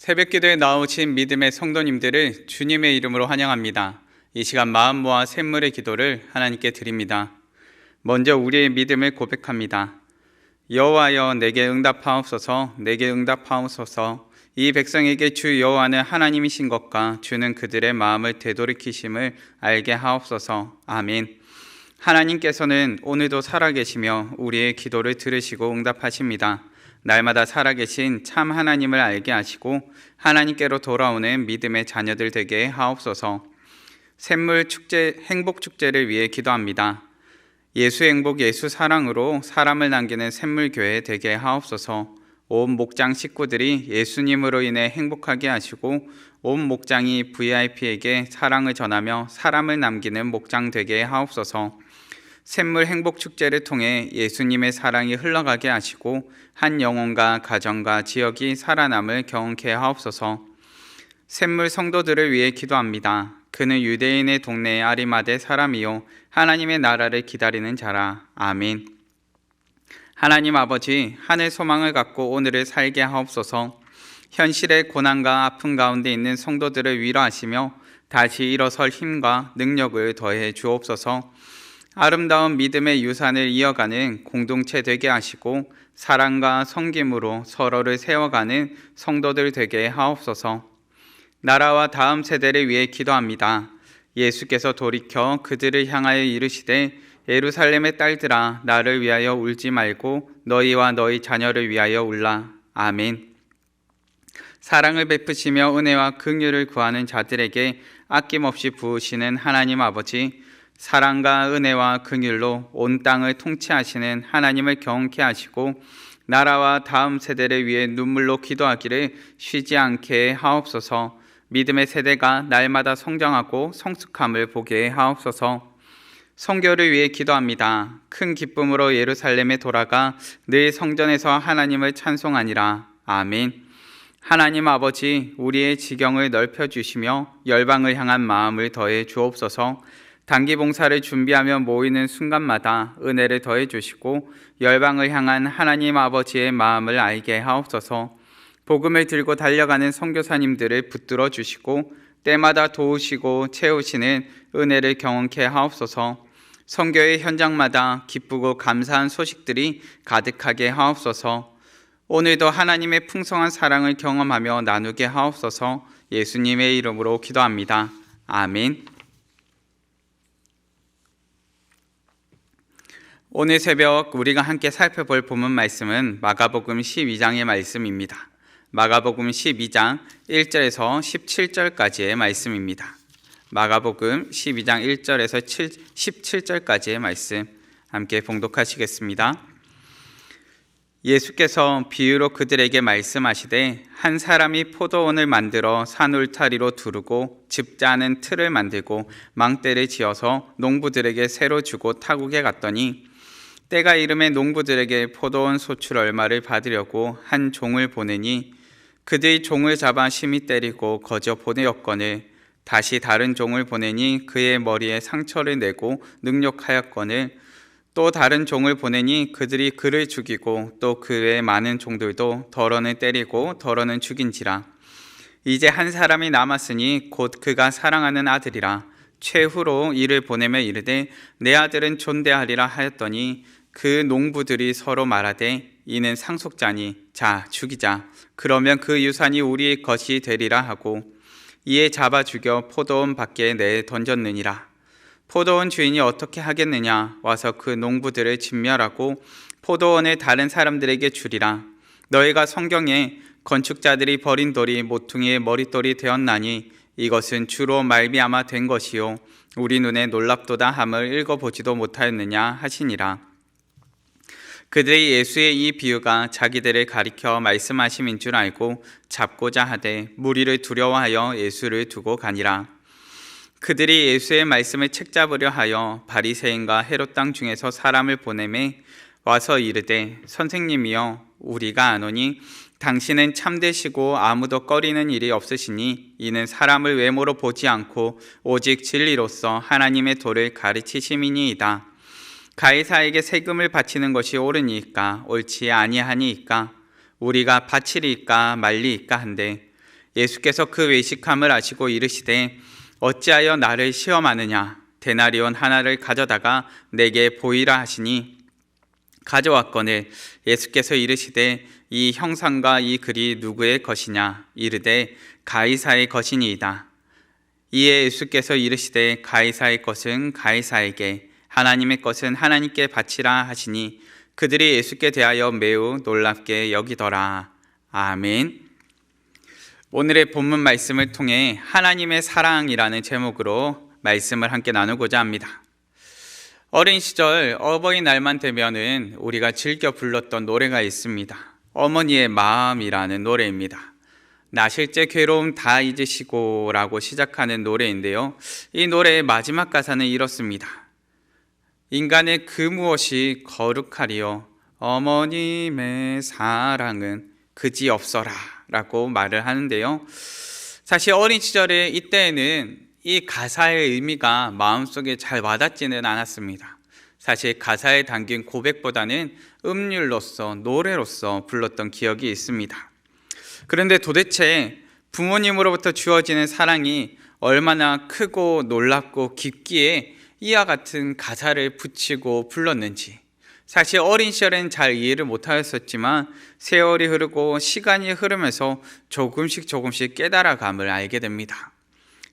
새벽기도에 나오신 믿음의 성도님들을 주님의 이름으로 환영합니다. 이 시간 마음 모아 샘물의 기도를 하나님께 드립니다. 먼저 우리의 믿음을 고백합니다. 여호와여 내게 응답하옵소서. 내게 응답하옵소서. 이 백성에게 주 여호와는 하나님이신 것과 주는 그들의 마음을 되돌이키심을 알게 하옵소서. 아멘. 하나님께서는 오늘도 살아계시며 우리의 기도를 들으시고 응답하십니다. 날마다 살아계신 참 하나님을 알게 하시고 하나님께로 돌아오는 믿음의 자녀들 되게 하옵소서. 샘물 축제, 행복 축제를 위해 기도합니다. 예수 행복 예수 사랑으로 사람을 남기는 샘물교회 되게 하옵소서. 온 목장 식구들이 예수님으로 인해 행복하게 하시고 온 목장이 VIP에게 사랑을 전하며 사람을 남기는 목장 되게 하옵소서. 샘물 행복 축제를 통해 예수님의 사랑이 흘러가게 하시고 한 영혼과 가정과 지역이 살아남을 경험케 하옵소서. 샘물 성도들을 위해 기도합니다. 그는 유대인의 동네 아리마대 사람이요 하나님의 나라를 기다리는 자라. 아멘. 하나님 아버지, 하늘 소망을 갖고 오늘을 살게 하옵소서. 현실의 고난과 아픔 가운데 있는 성도들을 위로하시며 다시 일어설 힘과 능력을 더해 주옵소서. 아름다운 믿음의 유산을 이어가는 공동체 되게 하시고 사랑과 섬김으로 서로를 세워가는 성도들 되게 하옵소서. 나라와 다음 세대를 위해 기도합니다. 예수께서 돌이켜 그들을 향하여 이르시되 예루살렘의 딸들아 나를 위하여 울지 말고 너희와 너희 자녀를 위하여 울라. 아멘. 사랑을 베푸시며 은혜와 긍휼을 구하는 자들에게 아낌없이 부으시는 하나님 아버지, 사랑과 은혜와 긍휼로 온 땅을 통치하시는 하나님을 경험케 하시고 나라와 다음 세대를 위해 눈물로 기도하기를 쉬지 않게 하옵소서. 믿음의 세대가 날마다 성장하고 성숙함을 보게 하옵소서. 선교를 위해 기도합니다. 큰 기쁨으로 예루살렘에 돌아가 늘 성전에서 하나님을 찬송하니라. 아멘. 하나님 아버지, 우리의 지경을 넓혀주시며 열방을 향한 마음을 더해 주옵소서. 단기 봉사를 준비하며 모이는 순간마다 은혜를 더해 주시고 열방을 향한 하나님 아버지의 마음을 알게 하옵소서. 복음을 들고 달려가는 선교사님들을 붙들어 주시고 때마다 도우시고 채우시는 은혜를 경험케 하옵소서. 선교의 현장마다 기쁘고 감사한 소식들이 가득하게 하옵소서. 오늘도 하나님의 풍성한 사랑을 경험하며 나누게 하옵소서. 예수님의 이름으로 기도합니다. 아멘. 오늘 새벽 우리가 함께 살펴볼 본문 말씀은 마가복음 12장의 말씀입니다. 마가복음 12장 1절에서 17절까지의 말씀입니다. 마가복음 12장 1절에서 17절까지의 말씀 함께 봉독하시겠습니다. 예수께서 비유로 그들에게 말씀하시되 한 사람이 포도원을 만들어 산 울타리로 두르고 즙자는 틀을 만들고 망대를 지어서 농부들에게 새로 주고 타국에 갔더니 때가 이름에 농부들에게 포도원 소출 얼마를 받으려고 한 종을 보내니 그들이 종을 잡아 심히 때리고 거저 보내었거늘 다시 다른 종을 보내니 그의 머리에 상처를 내고 능욕하였거늘 또 다른 종을 보내니 그들이 그를 죽이고 또 그 외 많은 종들도 덜어는 때리고 덜어는 죽인지라. 이제 한 사람이 남았으니 곧 그가 사랑하는 아들이라. 최후로 이를 보내며 이르되 내 아들은 존대하리라 하였더니 그 농부들이 서로 말하되 이는 상속자니 자 죽이자. 그러면 그 유산이 우리의 것이 되리라 하고 이에 잡아 죽여 포도원 밖에 내 던졌느니라. 포도원 주인이 어떻게 하겠느냐. 와서 그 농부들을 진멸하고 포도원을 다른 사람들에게 주리라. 너희가 성경에 건축자들이 버린 돌이 모퉁이의 머릿돌이 되었나니 이것은 주로 말미암아 된 것이요 우리 눈에 놀랍도다 함을 읽어보지도 못하였느냐 하시니라. 그들이 예수의 이 비유가 자기들을 가리켜 말씀하심인 줄 알고 잡고자 하되 무리를 두려워하여 예수를 두고 가니라. 그들이 예수의 말씀을 책잡으려 하여 바리새인과 헤롯 땅 중에서 사람을 보내매 와서 이르되 선생님이여 우리가 아노니 당신은 참되시고 아무도 꺼리는 일이 없으시니 이는 사람을 외모로 보지 않고 오직 진리로서 하나님의 도를 가르치심이니이다. 가이사에게 세금을 바치는 것이 옳으니까 옳지 아니하니이까 우리가 바치리이까 말리이까 한데 예수께서 그 외식함을 아시고 이르시되 어찌하여 나를 시험하느냐? 데나리온 하나를 가져다가 내게 보이라 하시니 가져왔거늘 예수께서 이르시되 이 형상과 이 글이 누구의 것이냐? 이르되 가이사의 것이니이다. 이에 예수께서 이르시되 가이사의 것은 가이사에게, 하나님의 것은 하나님께 바치라 하시니 그들이 예수께 대하여 매우 놀랍게 여기더라. 아멘. 오늘의 본문 말씀을 통해 하나님의 사랑이라는 제목으로 말씀을 함께 나누고자 합니다. 어린 시절 어버이날만 되면은 우리가 즐겨 불렀던 노래가 있습니다. 어머니의 마음이라는 노래입니다. 나 실제 괴로움 다 잊으시고 라고 시작하는 노래인데요. 이 노래의 마지막 가사는 이렇습니다. 인간의 그 무엇이 거룩하리요 어머님의 사랑은 그지없어라 라고 말을 하는데요. 사실 어린 시절에 이때에는 이 가사의 의미가 마음속에 잘 와닿지는 않았습니다. 사실 가사에 담긴 고백보다는 음률로서 노래로서 불렀던 기억이 있습니다. 그런데 도대체 부모님으로부터 주어지는 사랑이 얼마나 크고 놀랍고 깊기에 이와 같은 가사를 붙이고 불렀는지 사실 어린 시절엔 잘 이해를 못하였었지만 세월이 흐르고 시간이 흐르면서 조금씩 깨달아감을 알게 됩니다.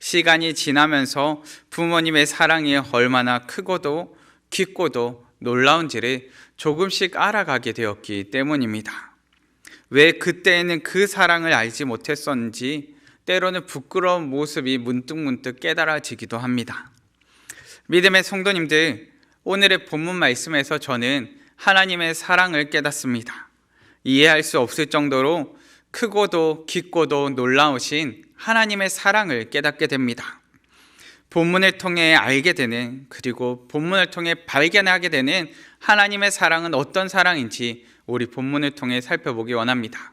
시간이 지나면서 부모님의 사랑이 얼마나 크고도 깊고도 놀라운지를 조금씩 알아가게 되었기 때문입니다. 왜 그때에는 그 사랑을 알지 못했었는지 때로는 부끄러운 모습이 문득문득 깨달아지기도 합니다. 믿음의 성도님들, 오늘의 본문 말씀에서 저는 하나님의 사랑을 깨닫습니다. 이해할 수 없을 정도로 크고도 깊고도 놀라우신 하나님의 사랑을 깨닫게 됩니다. 본문을 통해 알게 되는, 그리고 본문을 통해 발견하게 되는 하나님의 사랑은 어떤 사랑인지 우리 본문을 통해 살펴보기 원합니다.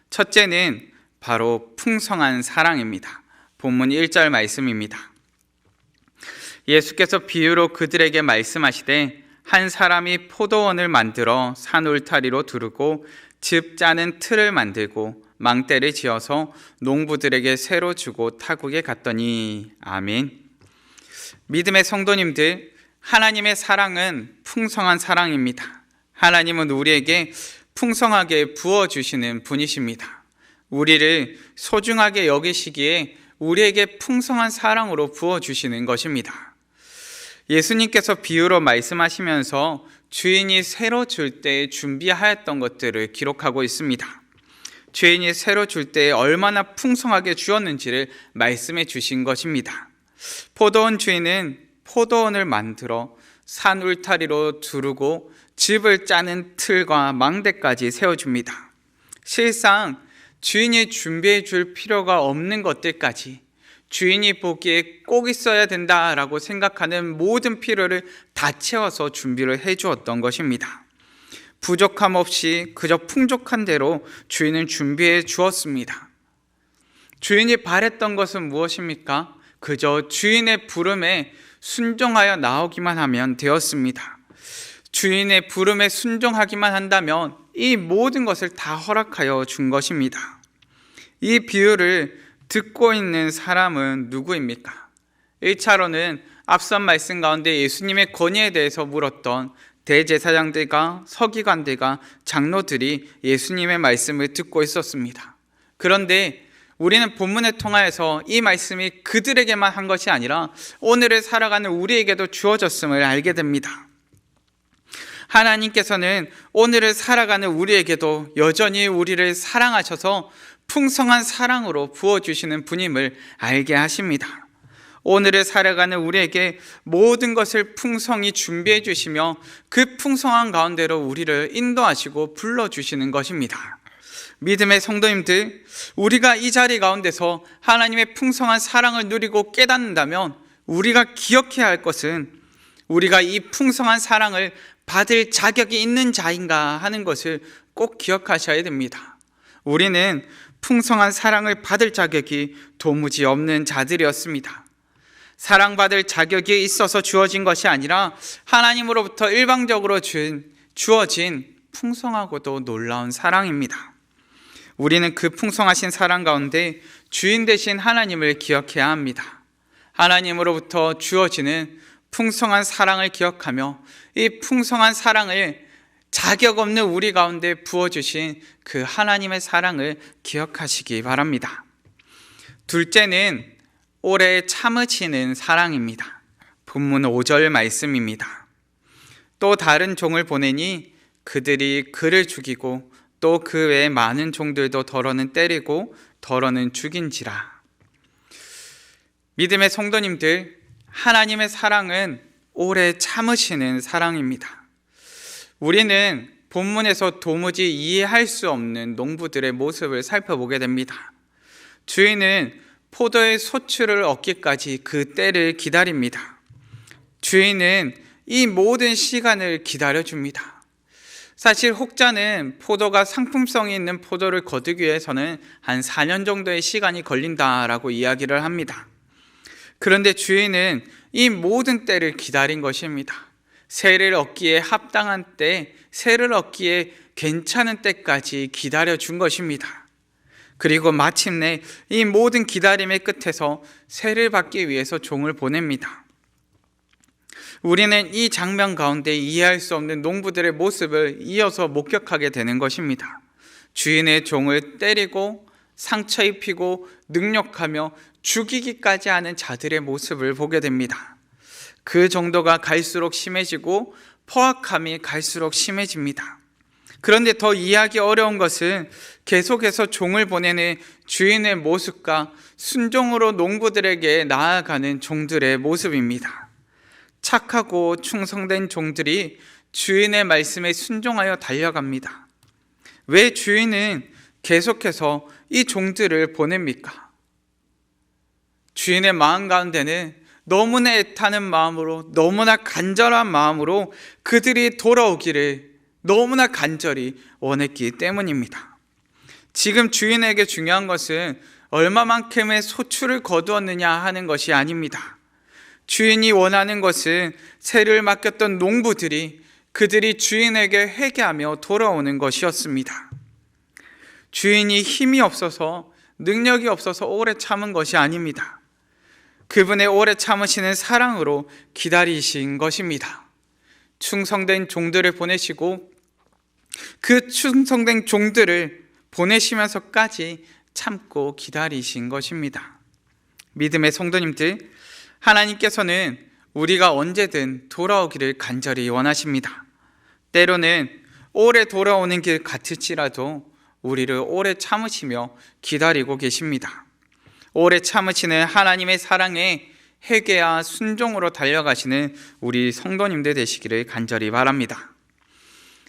첫째는 바로 풍성한 사랑입니다. 본문 1절 말씀입니다. 예수께서 비유로 그들에게 말씀하시되 한 사람이 포도원을 만들어 산 울타리로 두르고 즙 짜는 틀을 만들고 망대를 지어서 농부들에게 새로 주고 타국에 갔더니. 아멘. 믿음의 성도님들, 하나님의 사랑은 풍성한 사랑입니다. 하나님은 우리에게 풍성하게 부어주시는 분이십니다. 우리를 소중하게 여기시기에 우리에게 풍성한 사랑으로 부어주시는 것입니다. 예수님께서 비유로 말씀하시면서 주인이 새로 줄 때 준비하였던 것들을 기록하고 있습니다. 주인이 새로 줄 때 얼마나 풍성하게 주었는지를 말씀해 주신 것입니다. 포도원 주인은 포도원을 만들어 산 울타리로 두르고 즙을 짜는 틀과 망대까지 세워줍니다. 실상 주인이 준비해 줄 필요가 없는 것들까지 주인이 보기에 꼭 있어야 된다라고 생각하는 모든 필요를 다 채워서 준비를 해 주었던 것입니다. 부족함 없이 그저 풍족한 대로 주인은 준비해 주었습니다. 주인이 바랬던 것은 무엇입니까? 그저 주인의 부름에 순종하여 나오기만 하면 되었습니다. 주인의 부름에 순종하기만 한다면 이 모든 것을 다 허락하여 준 것입니다. 이 비유를 듣고 있는 사람은 누구입니까? 1차로는 앞선 말씀 가운데 예수님의 권위에 대해서 물었던 대제사장들과 서기관들과 장로들이 예수님의 말씀을 듣고 있었습니다. 그런데 우리는 본문을 통하여서 이 말씀이 그들에게만 한 것이 아니라 오늘을 살아가는 우리에게도 주어졌음을 알게 됩니다. 하나님께서는 오늘을 살아가는 우리에게도 여전히 우리를 사랑하셔서 풍성한 사랑으로 부어주시는 분임을 알게 하십니다. 오늘을 살아가는 우리에게 모든 것을 풍성히 준비해 주시며 그 풍성한 가운데로 우리를 인도하시고 불러주시는 것입니다. 믿음의 성도님들, 우리가 이 자리 가운데서 하나님의 풍성한 사랑을 누리고 깨닫는다면 우리가 기억해야 할 것은 우리가 이 풍성한 사랑을 받을 자격이 있는 자인가 하는 것을 꼭 기억하셔야 됩니다. 우리는 풍성한 사랑을 받을 자격이 도무지 없는 자들이었습니다. 사랑받을 자격이 있어서 주어진 것이 아니라 하나님으로부터 일방적으로 주어진 풍성하고도 놀라운 사랑입니다. 우리는 그 풍성하신 사랑 가운데 주인 되신 하나님을 기억해야 합니다. 하나님으로부터 주어지는 풍성한 사랑을 기억하며 이 풍성한 사랑을 자격 없는 우리 가운데 부어주신 그 하나님의 사랑을 기억하시기 바랍니다. 둘째는 오래 참으시는 사랑입니다. 본문 5절 말씀입니다. 또 다른 종을 보내니 그들이 그를 죽이고 또 그 외에 많은 종들도 더러는 때리고 더러는 죽인지라. 믿음의 성도님들, 하나님의 사랑은 오래 참으시는 사랑입니다. 우리는 본문에서 도무지 이해할 수 없는 농부들의 모습을 살펴보게 됩니다. 주인은 포도의 소출을 얻기까지 그 때를 기다립니다. 주인은 이 모든 시간을 기다려줍니다. 사실 혹자는 포도가 상품성이 있는 포도를 거두기 위해서는 한 4년 정도의 시간이 걸린다라고 이야기를 합니다. 그런데 주인은 이 모든 때를 기다린 것입니다. 세를 얻기에 합당한 때, 세를 얻기에 괜찮은 때까지 기다려준 것입니다. 그리고 마침내 이 모든 기다림의 끝에서 세를 받기 위해서 종을 보냅니다. 우리는 이 장면 가운데 이해할 수 없는 농부들의 모습을 이어서 목격하게 되는 것입니다. 주인의 종을 때리고 상처 입히고 능욕하며 죽이기까지 하는 자들의 모습을 보게 됩니다. 그 정도가 갈수록 심해지고 포악함이 갈수록 심해집니다. 그런데 더 이해하기 어려운 것은 계속해서 종을 보내는 주인의 모습과 순종으로 농부들에게 나아가는 종들의 모습입니다. 착하고 충성된 종들이 주인의 말씀에 순종하여 달려갑니다. 왜 주인은 계속해서 이 종들을 보냅니까? 주인의 마음 가운데는 너무나 애타는 마음으로, 너무나 간절한 마음으로 그들이 돌아오기를 너무나 간절히 원했기 때문입니다. 지금 주인에게 중요한 것은 얼마만큼의 소출을 거두었느냐 하는 것이 아닙니다. 주인이 원하는 것은 세를 맡겼던 농부들이 그들이 주인에게 회개하며 돌아오는 것이었습니다. 주인이 힘이 없어서, 능력이 없어서 오래 참은 것이 아닙니다. 그분의 오래 참으시는 사랑으로 기다리신 것입니다. 충성된 종들을 보내시고 그 충성된 종들을 보내시면서까지 참고 기다리신 것입니다. 믿음의 성도님들, 하나님께서는 우리가 언제든 돌아오기를 간절히 원하십니다. 때로는 오래 돌아오는 길 같을지라도 우리를 오래 참으시며 기다리고 계십니다. 오래 참으시는 하나님의 사랑에 회개와 순종으로 달려가시는 우리 성도님들 되시기를 간절히 바랍니다.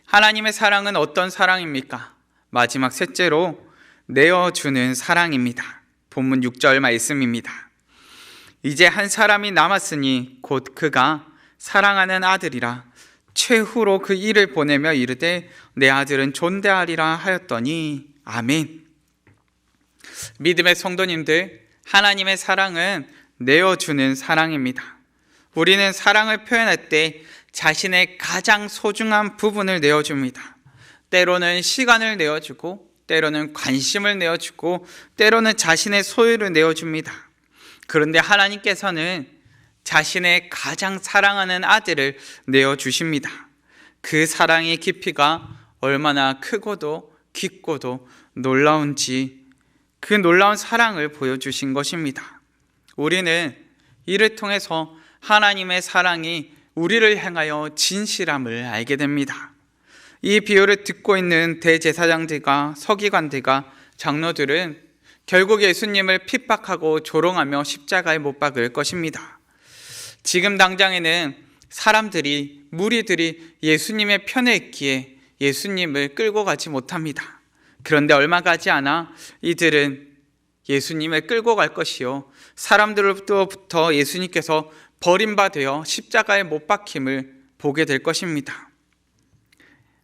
하나님의 사랑은 어떤 사랑입니까? 마지막 셋째로 내어주는 사랑입니다. 본문 6절 말씀입니다. 이제 한 사람이 남았으니 곧 그가 사랑하는 아들이라 최후로 그 일을 보내며 이르되 내 아들은 존대하리라 하였더니 아멘. 믿음의 성도님들, 하나님의 사랑은 내어주는 사랑입니다. 우리는 사랑을 표현할 때 자신의 가장 소중한 부분을 내어줍니다. 때로는 시간을 내어주고, 때로는 관심을 내어주고, 때로는 자신의 소유를 내어줍니다. 그런데 하나님께서는 자신의 가장 사랑하는 아들을 내어주십니다. 그 사랑의 깊이가 얼마나 크고도 깊고도 놀라운지 그 놀라운 사랑을 보여주신 것입니다. 우리는 이를 통해서 하나님의 사랑이 우리를 향하여 진실함을 알게 됩니다. 이 비유를 듣고 있는 대제사장들과 서기관들과 장로들은 결국 예수님을 핍박하고 조롱하며 십자가에 못 박을 것입니다. 지금 당장에는 사람들이, 무리들이 예수님의 편에 있기에 예수님을 끌고 가지 못합니다. 그런데 얼마 가지 않아 이들은 예수님을 끌고 갈 것이요, 사람들로부터 예수님께서 버림받아 십자가에 못 박힘을 보게 될 것입니다.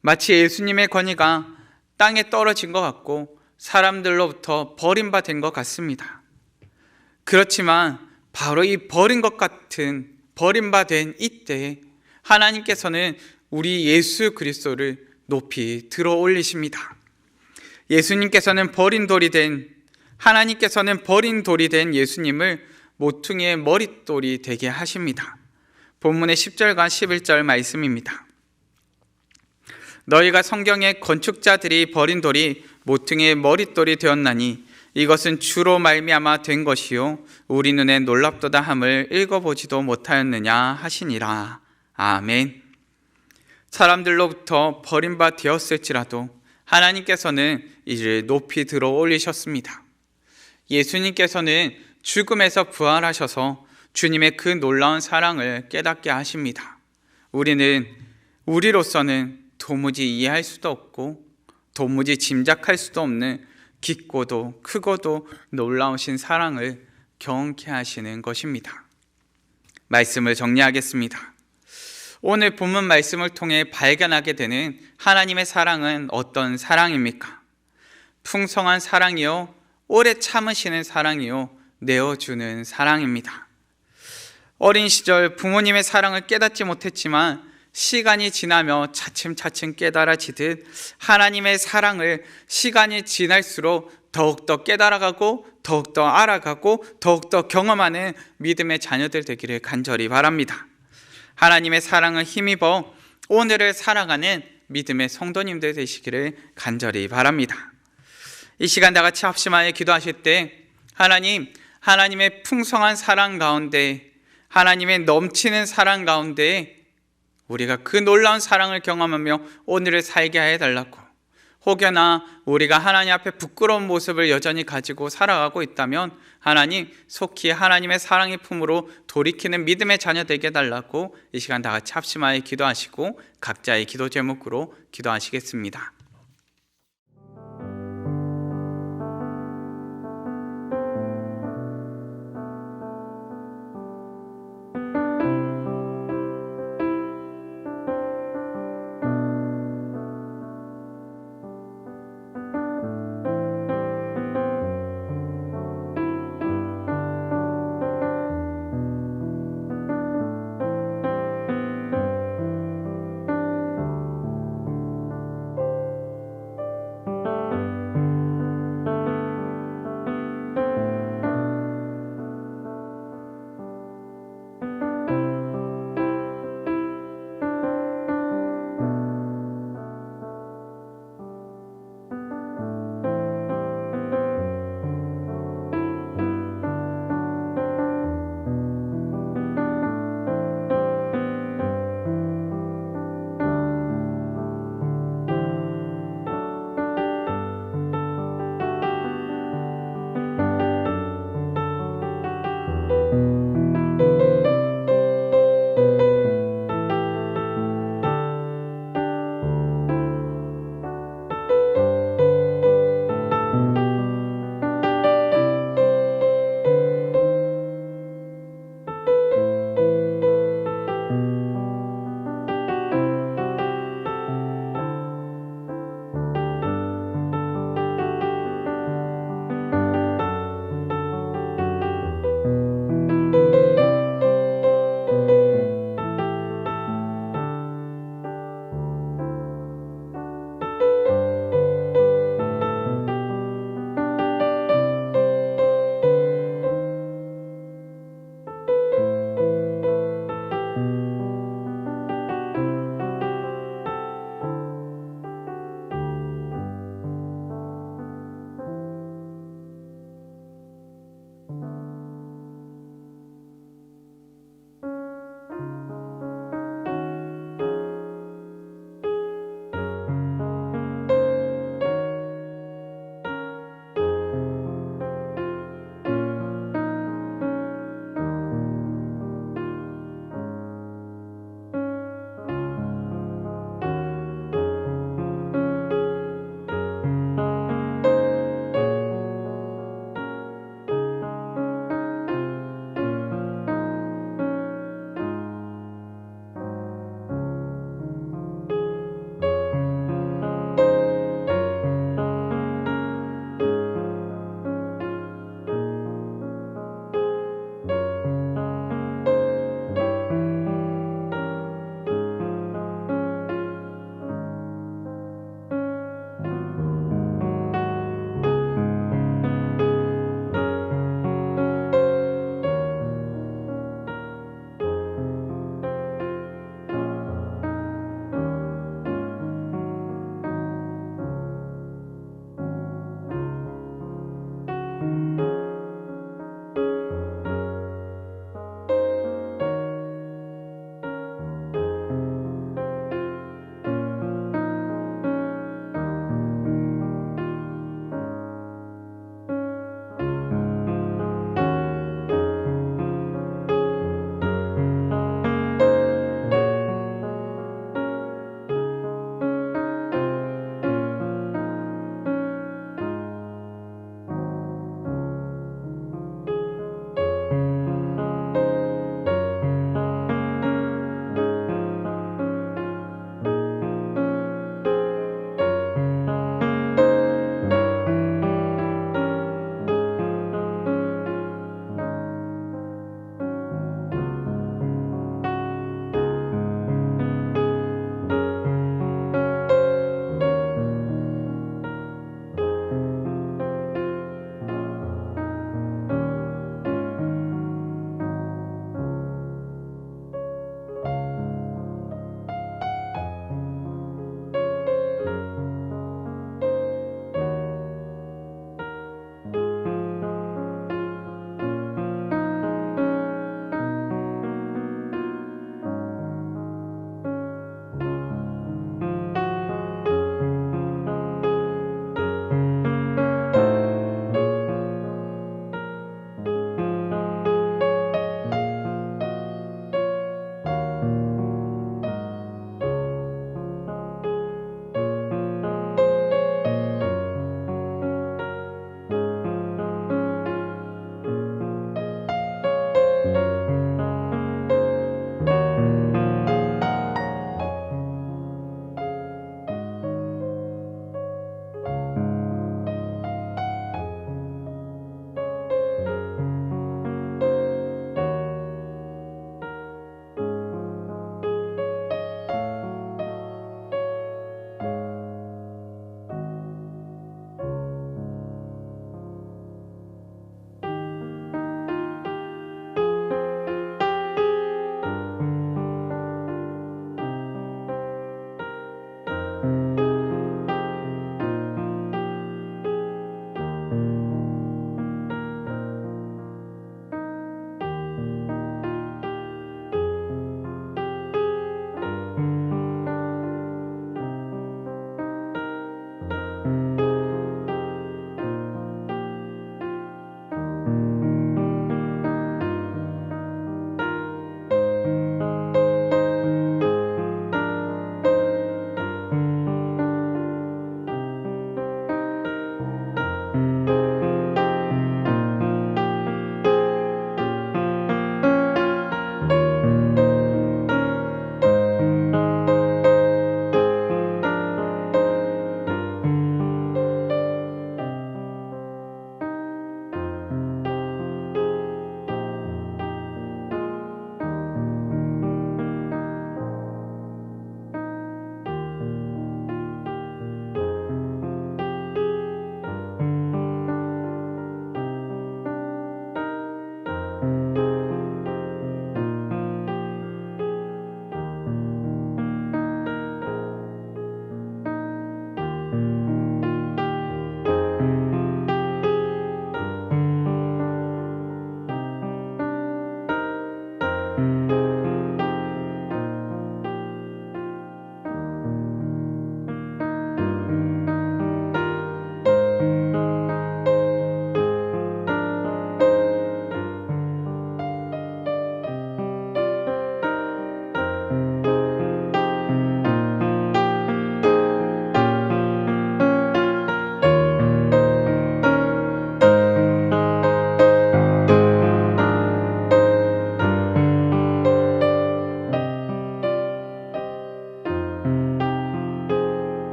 마치 예수님의 권위가 땅에 떨어진 것 같고 사람들로부터 버림받은 것 같습니다. 그렇지만 바로 이 버림받은 이때에 하나님께서는 우리 예수 그리스도를 높이 들어 올리십니다. 예수님께서는 버린 돌이 된, 하나님께서는 버린 돌이 된 예수님을 모퉁이의 머릿돌이 되게 하십니다. 본문의 10절과 11절 말씀입니다. 너희가 성경의 건축자들이 버린 돌이 모퉁이의 머릿돌이 되었나니 이것은 주로 말미암아 된 것이요 우리 눈에 놀랍도다 함을 읽어보지도 못하였느냐 하시니라. 아멘. 사람들로부터 버림바 되었을지라도 하나님께서는 이를 높이 들어 올리셨습니다. 예수님께서는 죽음에서 부활하셔서 주님의 그 놀라운 사랑을 깨닫게 하십니다. 우리로서는 도무지 이해할 수도 없고 도무지 짐작할 수도 없는 깊고도 크고도 놀라우신 사랑을 경험케 하시는 것입니다. 말씀을 정리하겠습니다. 오늘 본문 말씀을 통해 발견하게 되는 하나님의 사랑은 어떤 사랑입니까? 풍성한 사랑이요, 오래 참으시는 사랑이요, 내어주는 사랑입니다. 어린 시절 부모님의 사랑을 깨닫지 못했지만 시간이 지나며 차츰차츰 깨달아지듯 하나님의 사랑을 시간이 지날수록 더욱더 깨달아가고 더욱더 알아가고 더욱더 경험하는 믿음의 자녀들 되기를 간절히 바랍니다. 하나님의 사랑을 힘입어 오늘을 살아가는 믿음의 성도님들 되시기를 간절히 바랍니다. 이 시간 다 같이 합심하여 기도하실 때 하나님의 풍성한 사랑 가운데, 하나님의 넘치는 사랑 가운데 우리가 그 놀라운 사랑을 경험하며 오늘을 살게 해달라고, 혹여나 우리가 하나님 앞에 부끄러운 모습을 여전히 가지고 살아가고 있다면 하나님 속히 하나님의 사랑의 품으로 돌이키는 믿음의 자녀 되게 해달라고 이 시간 다 같이 합심하여 기도하시고 각자의 기도 제목으로 기도하시겠습니다.